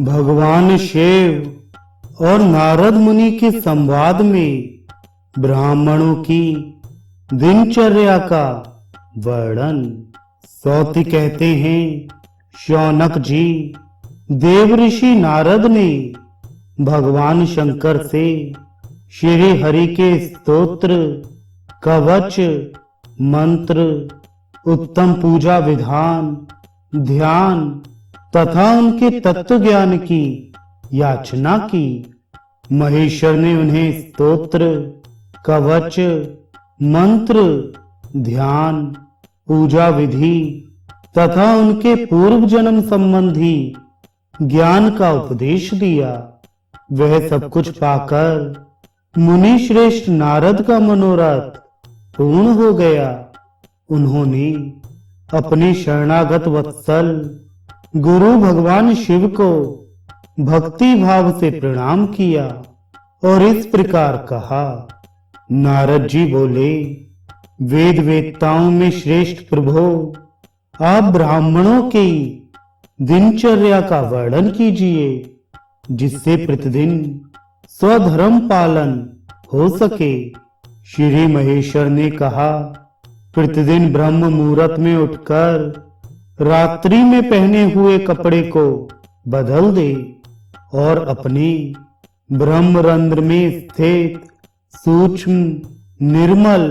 भगवान शिव और नारद मुनि के संवाद में ब्राह्मणों की दिनचर्या का वर्णन। सौती कहते हैं, शौनक जी, देव ऋषि नारद ने भगवान शंकर से श्री हरि के स्तोत्र, कवच, मंत्र, उत्तम पूजा विधान, ध्यान तथा उनके तत्व ज्ञान की याचना की। महेश्वर ने उन्हें स्तोत्र, कवच, मंत्र, ध्यान, पूजा विधि तथा उनके पूर्व जन्म संबंधी ज्ञान का उपदेश दिया। वह सब कुछ पाकर मुनि श्रेष्ठ नारद का मनोरथ पूर्ण हो गया। उन्होंने अपने शरणागत वत्सल गुरु भगवान शिव को भक्ति भाव से प्रणाम किया और इस प्रकार कहा। नारद जी बोले, वेद वेत्ताओं में श्रेष्ठ प्रभो, आप ब्राह्मणों की दिनचर्या का वर्णन कीजिए, जिससे प्रतिदिन स्वधर्म पालन हो सके। श्री महेश्वर ने कहा, प्रतिदिन ब्रह्म मुहूर्त में उठकर रात्रि में पहने हुए कपड़े को बदल दे और अपने ब्रह्मरंध्र में स्थित सूक्ष्म निर्मल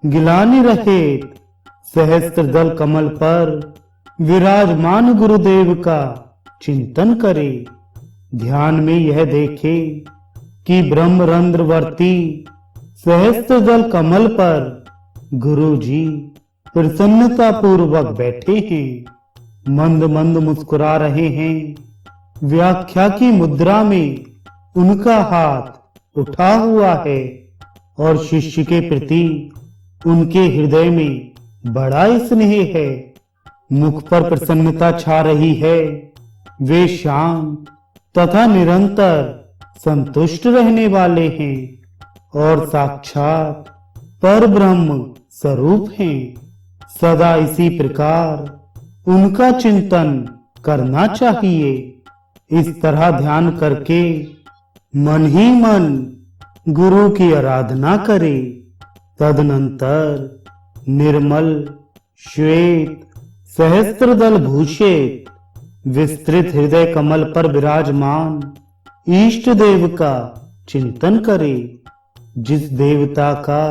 गिलानी रहित सहस्त्रदल कमल पर विराजमान गुरुदेव का चिंतन करे। ध्यान में यह देखे कि ब्रह्मरंध्रवर्ती सहस्त्रदल कमल पर गुरु जी प्रसन्नता पूर्वक बैठे हैं, मंद मंद मुस्कुरा रहे हैं। व्याख्या की मुद्रा में उनका हाथ उठा हुआ है और शिष्य के प्रति उनके हृदय में बड़ा स्नेह है। मुख पर प्रसन्नता छा रही है। वे शांत तथा निरंतर संतुष्ट रहने वाले हैं और साक्षात पर ब्रह्म स्वरूप हैं। सदा इसी प्रकार उनका चिंतन करना चाहिए। इस तरह ध्यान करके मन ही मन गुरु की आराधना करे। तदनंतर निर्मल श्वेत सहस्त्रदल भूषित विस्तृत हृदय कमल पर विराजमान इष्ट देव का चिंतन करे। जिस देवता का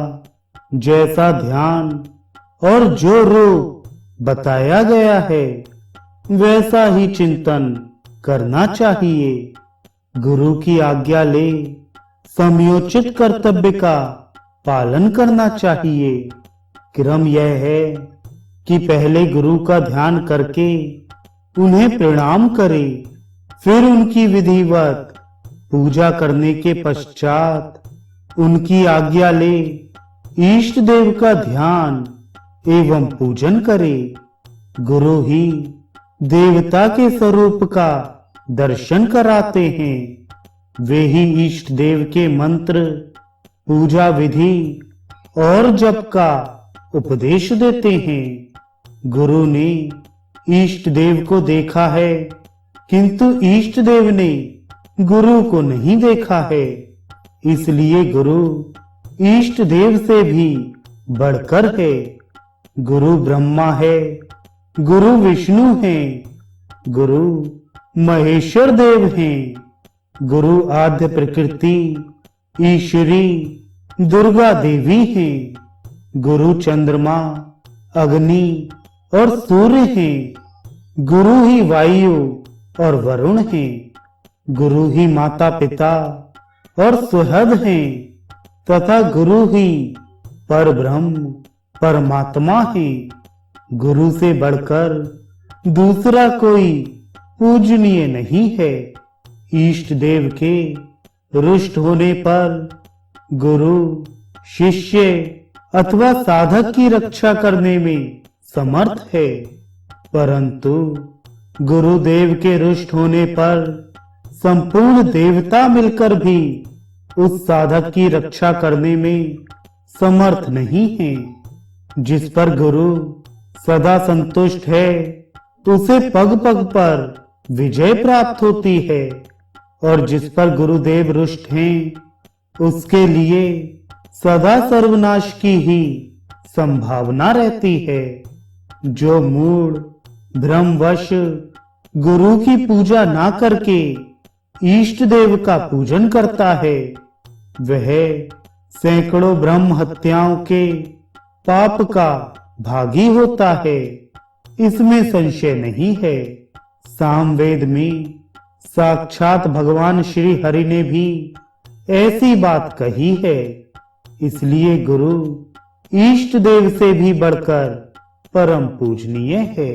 जैसा ध्यान और जो रूप बताया गया है, वैसा ही चिंतन करना चाहिए। गुरु की आज्ञा ले समयोचित कर्तव्य का पालन करना चाहिए। क्रम यह है कि पहले गुरु का ध्यान करके उन्हें प्रणाम करे, फिर उनकी विधिवत पूजा करने के पश्चात उनकी आज्ञा ले इष्ट देव का ध्यान एवं पूजन करे। गुरु ही देवता के स्वरूप का दर्शन कराते हैं। वे ही इष्ट देव के मंत्र, पूजा विधि और जप का उपदेश देते हैं। गुरु ने इष्ट देव को देखा है, किंतु इष्ट देव ने गुरु को नहीं देखा है। इसलिए गुरु इष्ट देव से भी बढ़कर है। गुरु ब्रह्मा है, गुरु विष्णु हैं, गुरु महेश्वर देव हैं, गुरु आद्य प्रकृति ईश्वरी दुर्गा देवी हैं, गुरु चंद्रमा, अग्नि और सूर्य हैं, गुरु ही वायु और वरुण हैं, गुरु ही माता पिता और सुहृद हैं तथा गुरु ही पर ब्रह्म परमात्मा है। गुरु से बढ़कर दूसरा कोई पूजनीय नहीं है। इष्ट देव के रुष्ट होने पर गुरु शिष्य अथवा साधक की रक्षा करने में समर्थ है, परंतु गुरुदेव के रुष्ट होने पर संपूर्ण देवता मिलकर भी उस साधक की रक्षा करने में समर्थ नहीं है। जिस पर गुरु सदा संतुष्ट है, उसे पग पग पर विजय प्राप्त होती है और जिस पर गुरुदेव रुष्ट हैं उसके लिए सदा सर्वनाश की ही संभावना रहती है। जो मूढ़ भ्रमवश गुरु की पूजा ना करके इष्ट देव का पूजन करता है वह सैकड़ों ब्रह्म हत्याओं के पाप का भागी होता है, इसमें संशय नहीं है। सामवेद में साक्षात भगवान श्री हरि ने भी ऐसी बात कही है। इसलिए गुरु इष्ट देव से भी बढ़कर परम पूजनीय है।